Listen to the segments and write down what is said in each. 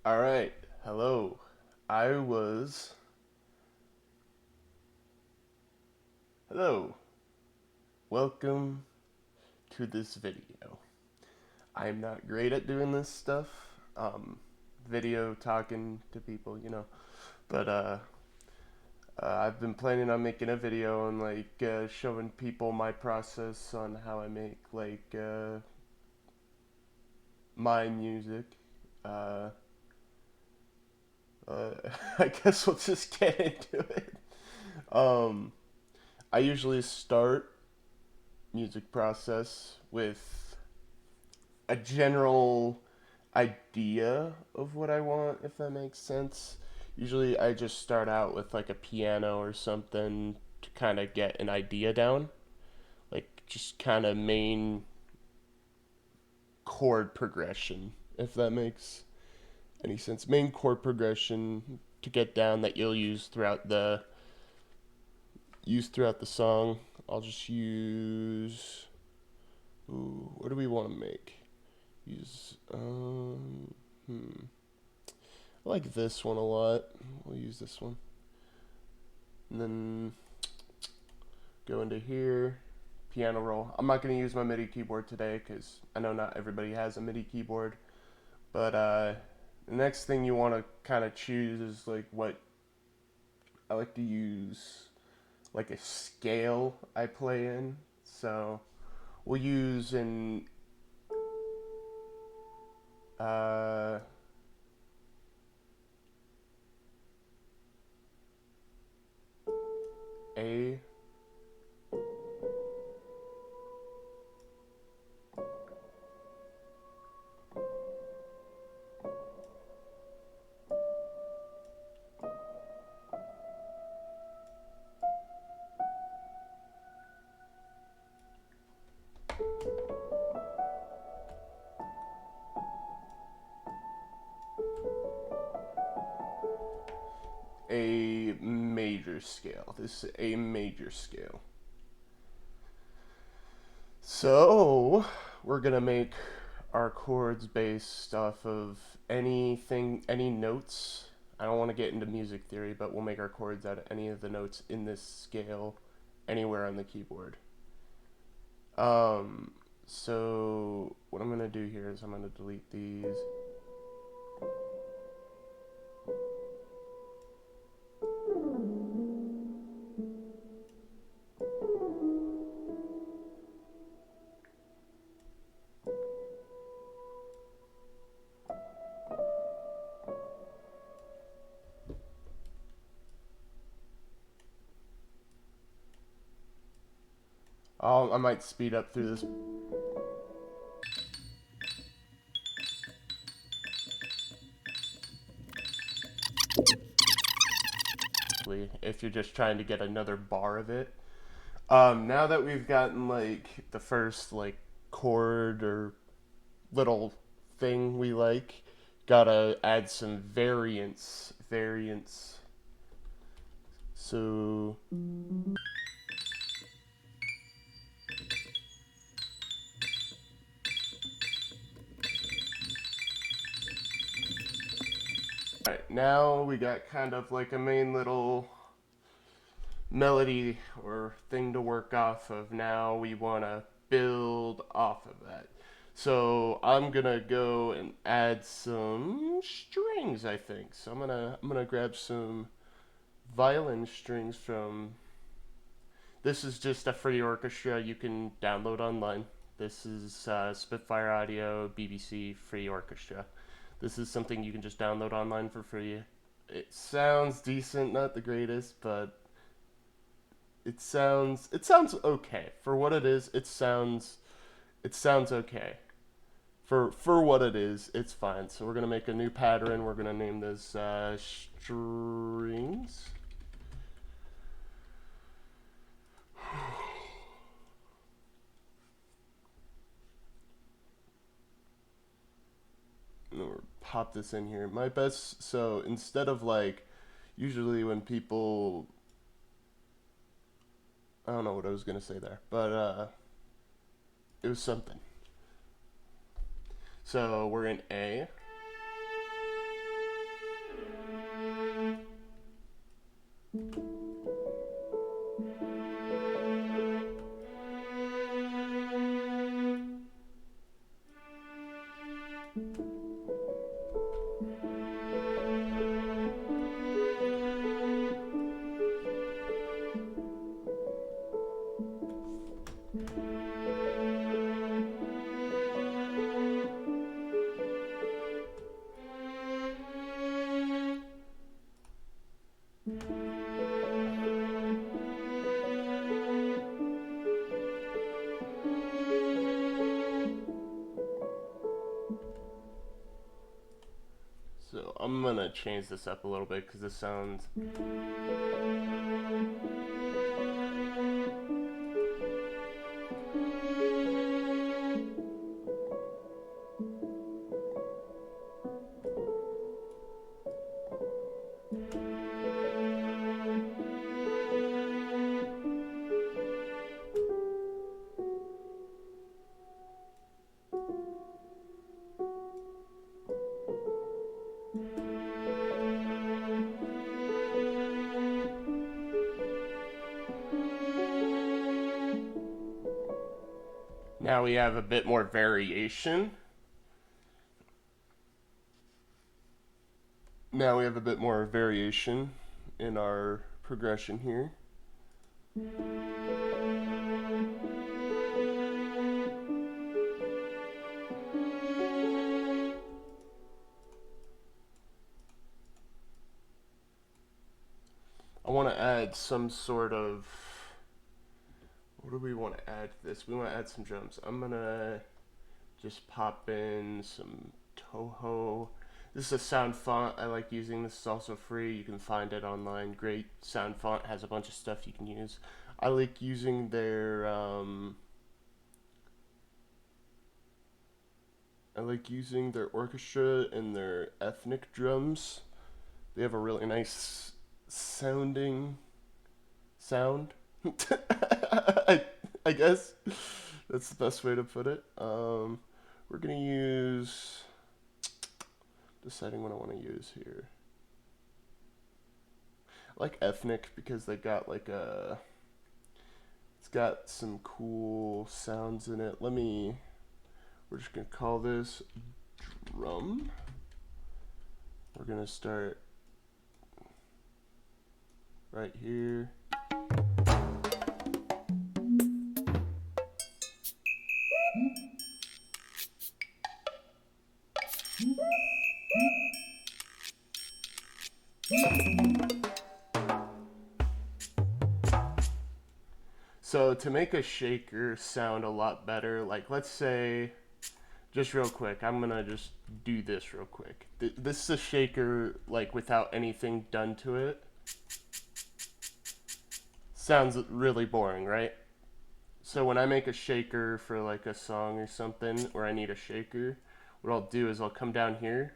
All right. Hello. I was. Hello. Welcome to this video. I'm not great at doing this stuff. Video talking to people, But I've been planning on making a video and showing people my process on how I make my music. Uh, uh, I guess we'll just get into it. Um, I usually start music process with a general idea of what I want, if that makes sense. Usually I just start out with like a piano or something to kind of get an idea down, like just kind of main chord progression, if that makes any sense. Main chord progression to get down that you'll use throughout the song. I'll just use. Ooh, what do we want to make? Use I like this one a lot. We'll use this one. And then go into here, piano roll. I'm not going to use my MIDI keyboard today because I know not everybody has a MIDI keyboard. But the next thing you want to kind of choose is like what I like to use, like a scale I play in. So we'll use an uh, A. A major scale. This is a major scale. So we're gonna make our chords based off of any notes. I don't want to get into music theory, but we'll make our chords out of any of the notes in this scale anywhere on the keyboard. Um, so what I'm gonna do here is I'm gonna delete these. I might speed up through this if you're just trying to get another bar of it. Now that we've gotten like the first like chord or little thing we like, gotta add some variance. So alright, now we got kind of like a main little melody or thing to work off of. Now we want to build off of that. So I'm gonna go and add some strings, I think. So I'm gonna grab some violin strings from. This is just a free orchestra you can download online. This is Spitfire Audio BBC free orchestra. This is something you can just download online for free. It sounds decent, not the greatest, but it sounds okay for what it is. It sounds okay for what it is. It's fine. So we're gonna make a new pattern. We're gonna name this strings. Or pop this in here. My best. So instead of like, usually when people, I don't know what I was gonna say there, but it was something. So we're in A. So I'm gonna change this up a little bit because this sounds. Now we have a bit more variation. Now we have a bit more variation in our progression here. I want to add some sort of. What do we want to add to this? We want to add some drums. I'm gonna just pop in some Toho. This is a sound font I like using. This is also free. You can find it online. Great sound font. Has a bunch of stuff you can use. I like using their orchestra and their ethnic drums. They have a really nice sounding sound. I guess that's the best way to put it. We're gonna use deciding what I want to use here. I like ethnic because they got like a. It's got some cool sounds in it. We're just gonna call this drum. We're gonna start right here. So to make a shaker sound a lot better, like let's say, just real quick, I'm gonna just do this real quick. This is a shaker like without anything done to it. Sounds really boring, right? So when I make a shaker for like a song or something, or I need a shaker, what I'll do is I'll come down here,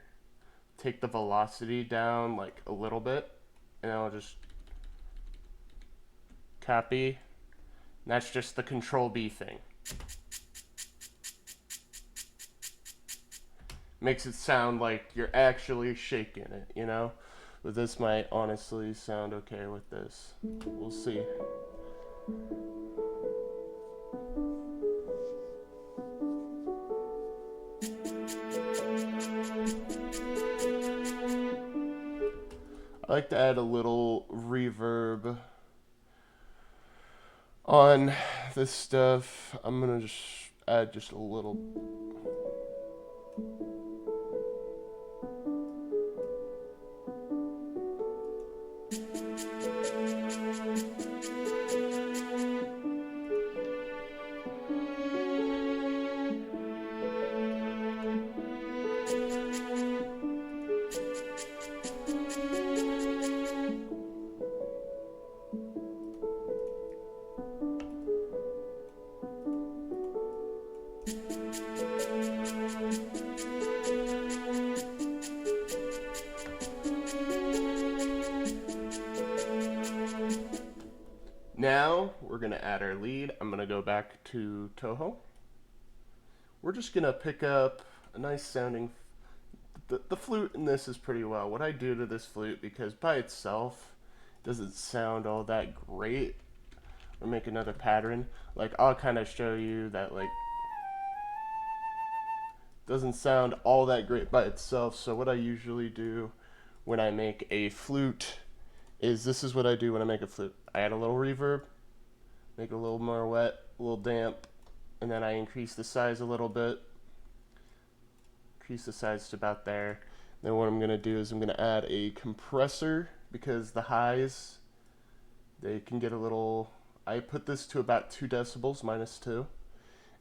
take the velocity down like a little bit, and I'll just copy. And that's just the control B thing. Makes it sound like you're actually shaking it, you know? But this might honestly sound okay with this. We'll see. I like to add a little reverb on this stuff. I'm gonna just add just a little. Now we're gonna add our lead. I'm gonna go back to Toho. We're just gonna pick up a nice sounding. The flute in this is pretty well. What I do to this flute, because by itself doesn't sound all that great, or make another pattern. Like I'll kind of show you that like doesn't sound all that great by itself. So what I usually do when I make a flute is this is what I do when I make a flute. I add a little reverb, make it a little more wet, a little damp, and then I increase the size a little bit. Increase the size to about there. Then what I'm gonna do is I'm gonna add a compressor because the highs, they can get a little, I put this to about 2 decibels, -2.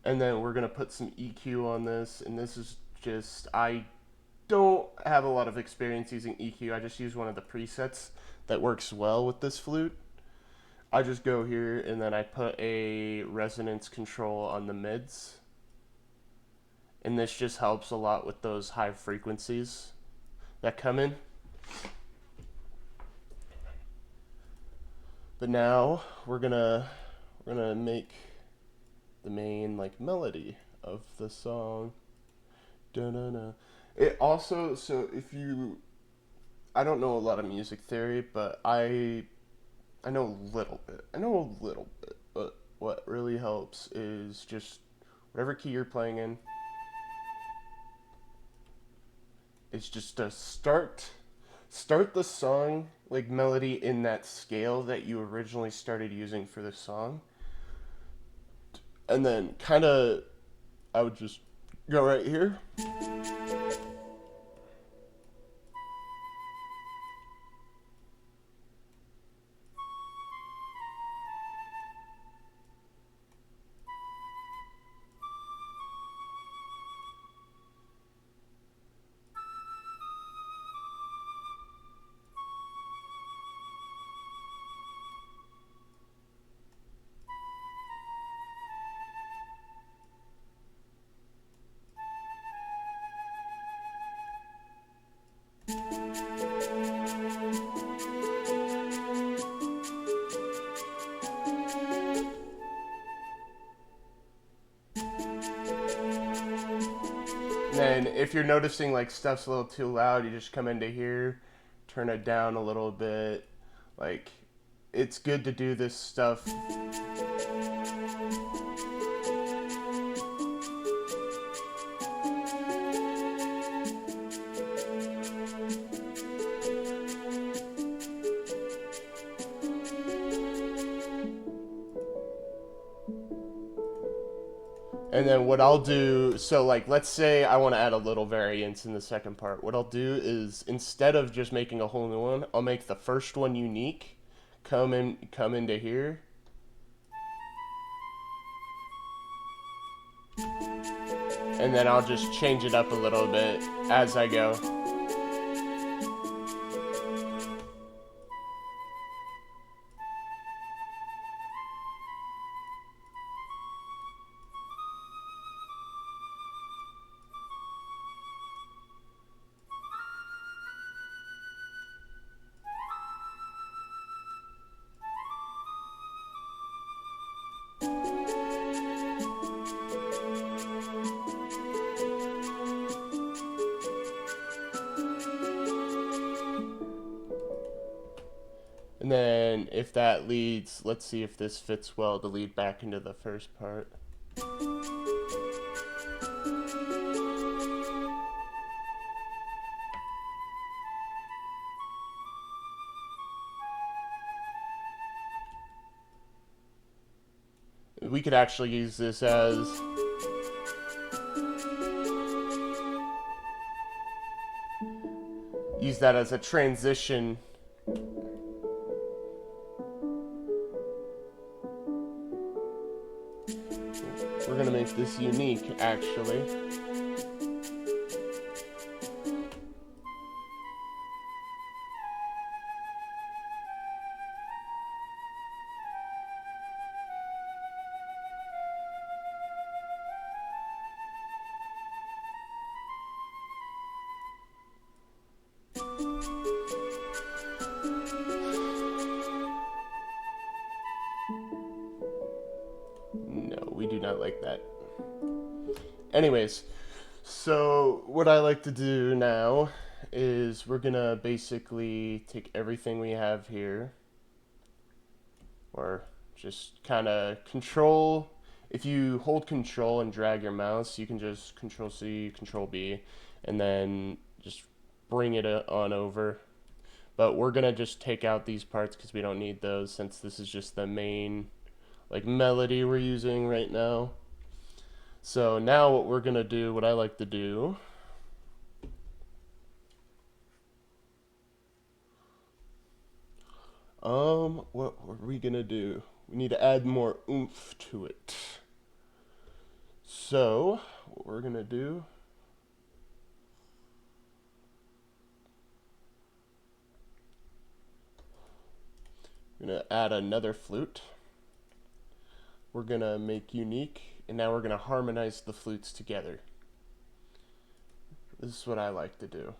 And then we're gonna put some EQ on this, and this is just, I don't have a lot of experience using EQ. I just use one of the presets that works well with this flute. I just go here and then I put a resonance control on the mids. And this just helps a lot with those high frequencies that come in. But now we're gonna make the main like melody of the song. Da-na-na. It also, so if you, I don't know a lot of music theory, but I know a little bit. I know a little bit, but what really helps is just whatever key you're playing in. It's just to start the song like melody in that scale that you originally started using for the song. And then kind of I would just go right here. And if you're noticing like stuff's a little too loud, you just come into here, turn it down a little bit. Like, it's good to do this stuff. And then what I'll do, so like let's say I want to add a little variance in the second part. What I'll do is instead of just making a whole new one, I'll make the first one unique. Come into here. And then I'll just change it up a little bit as I go. And then if that leads, let's see if this fits well to lead back into the first part. We could actually use this as a transition. We're gonna make this unique, actually. No, we do not like that. Anyways, so what I like to do now is we're gonna basically take everything we have here, or just kind of control. if you hold control and drag your mouse, you can just control C, control B, and then just bring it on over. But we're gonna just take out these parts because we don't need those, since this is just the main like melody we're using right now. So now what we're gonna do, what I like to do, what are we gonna do? We need to add more oomph to it. So what we're gonna do, we're gonna add another flute. We're gonna make unique, and now we're gonna harmonize the flutes together. This is what I like to do.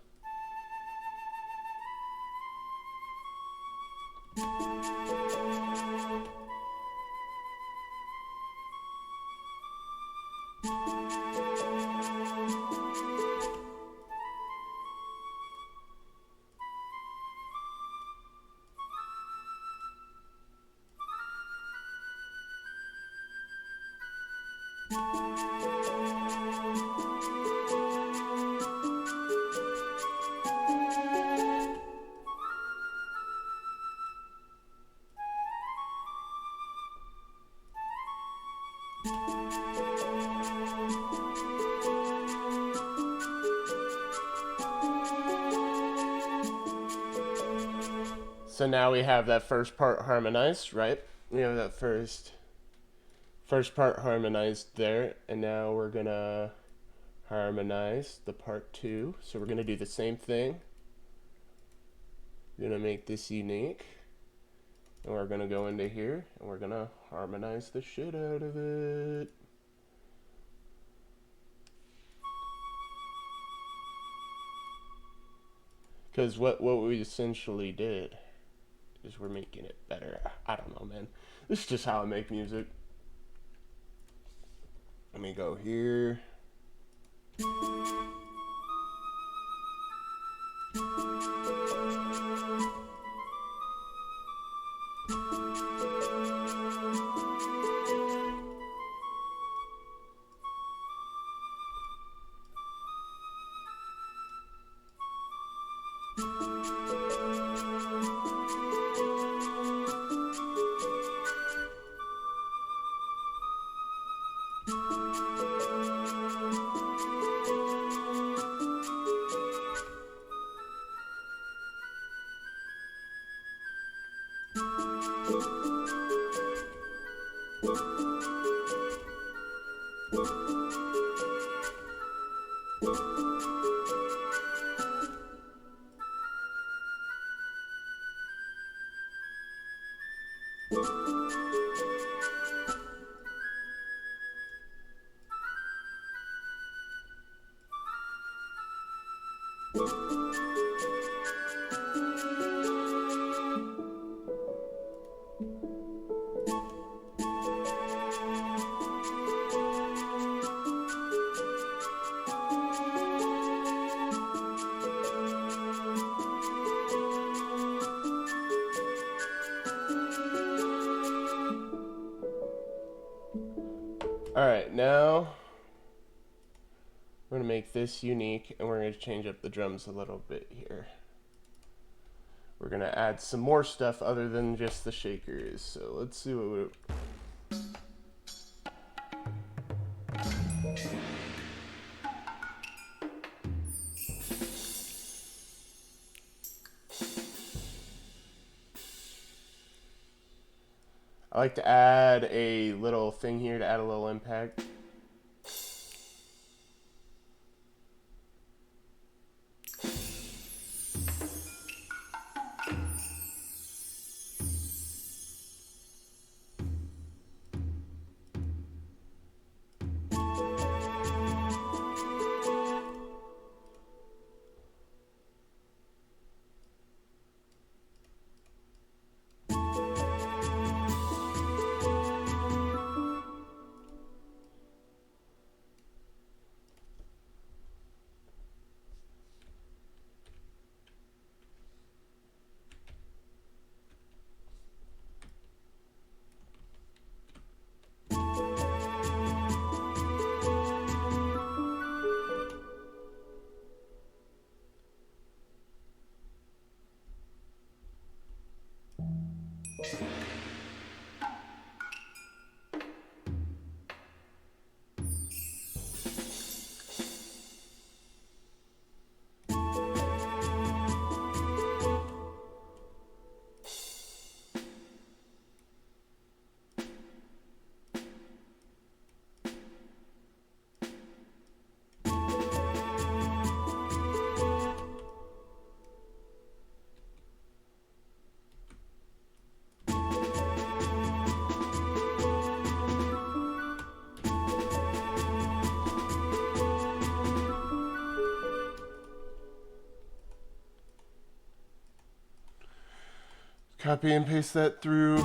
So now we have that first part harmonized, right? We have that first part harmonized there, and now we're gonna harmonize the part 2. So we're gonna do the same thing. We're gonna make this unique, and we're gonna go into here, and we're gonna harmonize the shit out of it. Because what we essentially did is we're making it better. I don't know, man. This is just how I make music. Let me go here. Alright, now we're going to make this unique, and we're going to change up the drums a little bit here. We're going to add some more stuff other than just the shakers. So let's see what we... I like to add a little thing here to add a little impact. Copy and paste that through.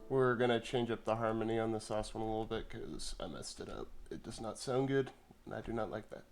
We're gonna change up the harmony on this last one a little bit because I messed it up. It does not sound good, and I do not like that.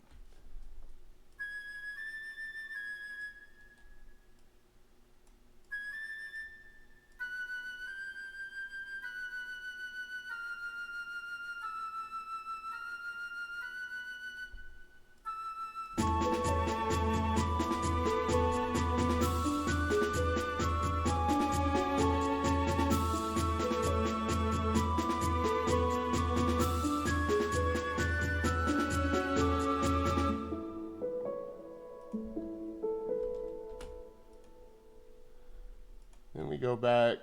Then we go back.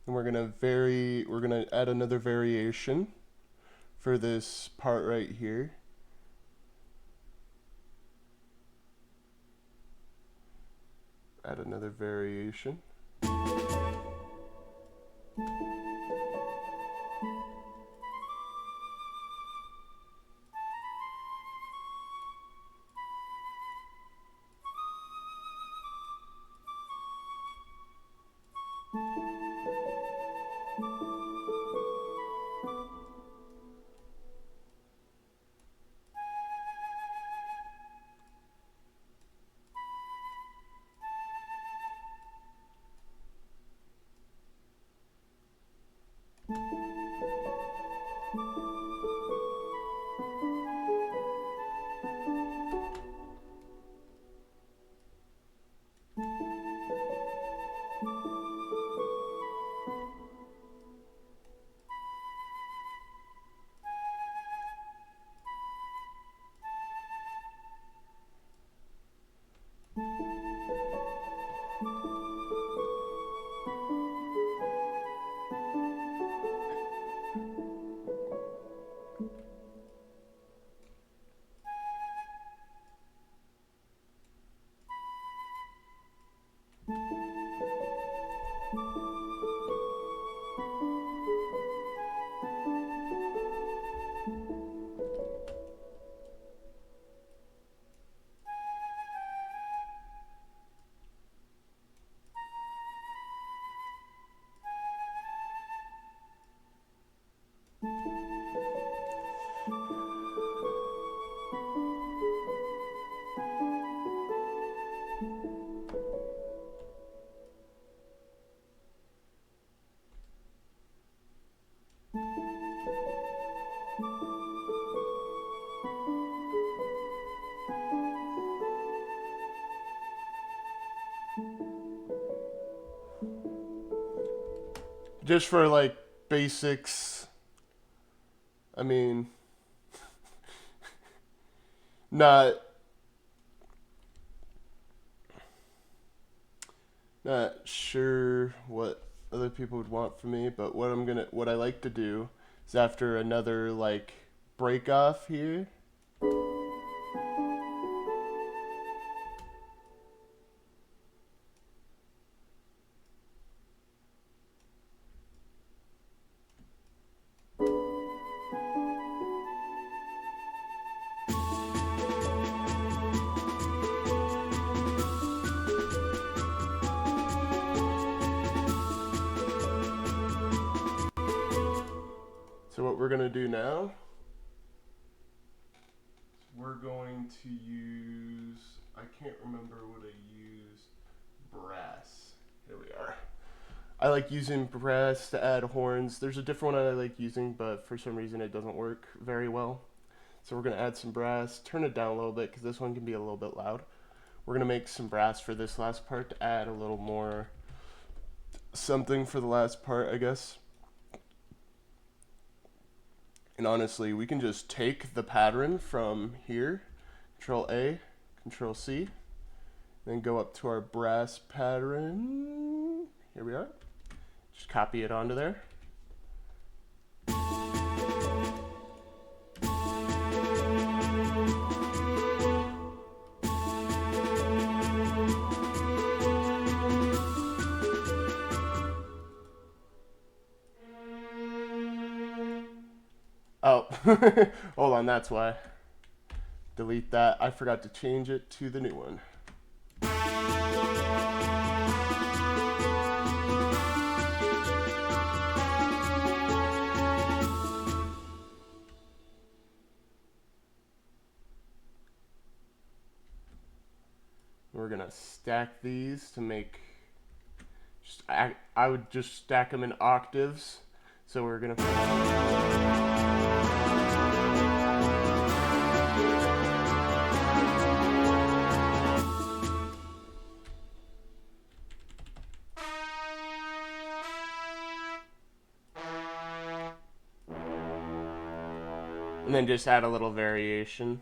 And we're gonna add another variation for this part right here. Add another variation. Just for like basics, I mean, not sure what other people would want from me, but what I like to do is after another like break off here, so what we're gonna do now, we're going to use, I can't remember what I used, brass. Here we are. I like using brass to add horns. There's a different one I like using, but for some reason it doesn't work very well. So we're gonna add some brass, turn it down a little bit because this one can be a little bit loud. We're gonna make some brass for this last part to add a little more something for the last part, I guess. And honestly, we can just take the pattern from here, Control A, Control C, then go up to our brass pattern. Here we are. Just copy it onto there. Hold on, that's why. Delete that. I forgot to change it to the new one. We're gonna stack these to make. I would just stack them in octaves. So we're gonna. And then just add a little variation.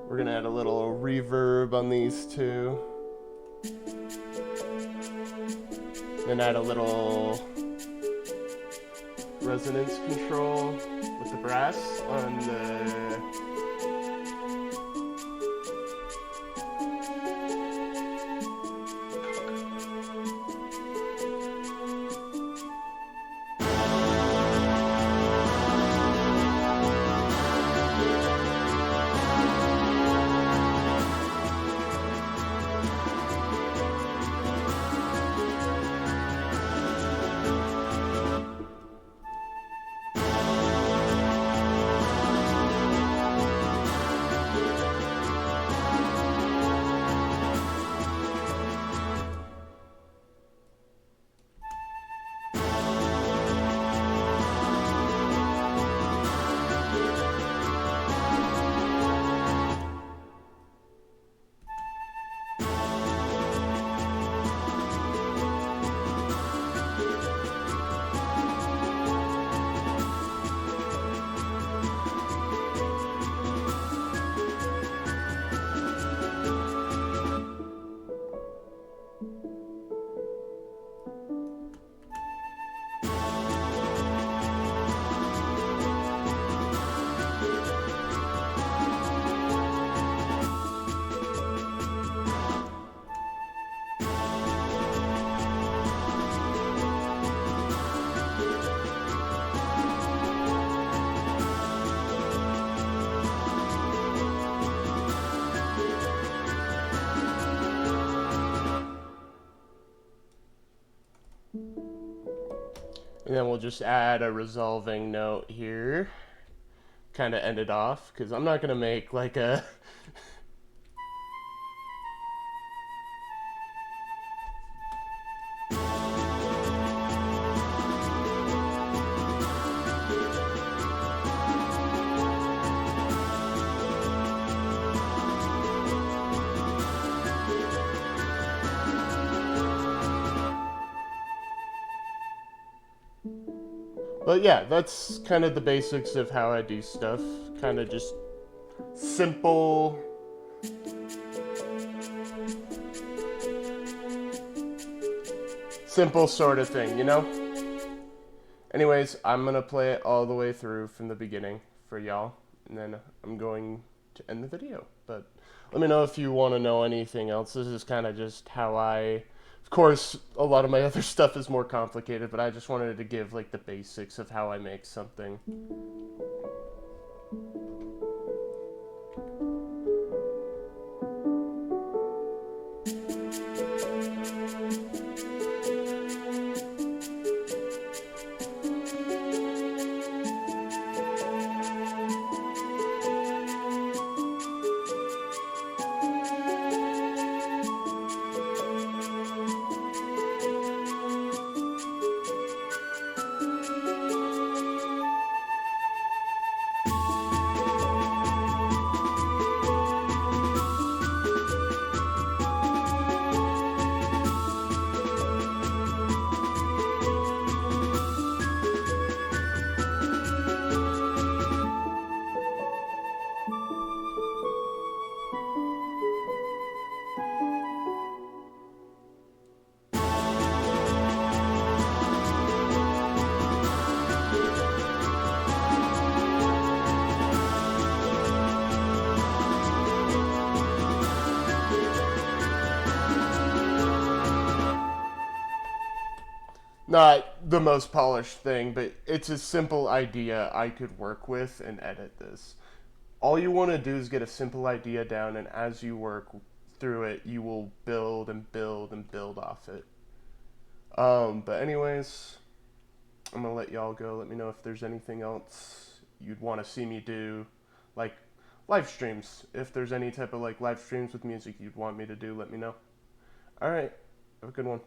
We're gonna add a little reverb on these two. Then add a little resonance control with the brass on the And then we'll just add a resolving note here. Kind of end it off, because I'm not going to make like a... But yeah, that's kind of the basics of how I do stuff. Kind of just simple. Simple sort of thing, you know? Anyways, I'm going to play it all the way through from the beginning for y'all. And then I'm going to end the video. But let me know if you want to know anything else. This is kind of just how I... Of course, a lot of my other stuff is more complicated, but I just wanted to give like the basics of how I make something. Not the most polished thing, but it's a simple idea I could work with and edit this. All you want to do is get a simple idea down, and as you work through it, you will build and build and build off it. But anyways, I'm gonna let y'all go. Let me know if there's anything else you'd want to see me do, like live streams. If there's any type of like live streams with music you'd want me to do, let me know. All right, have a good one.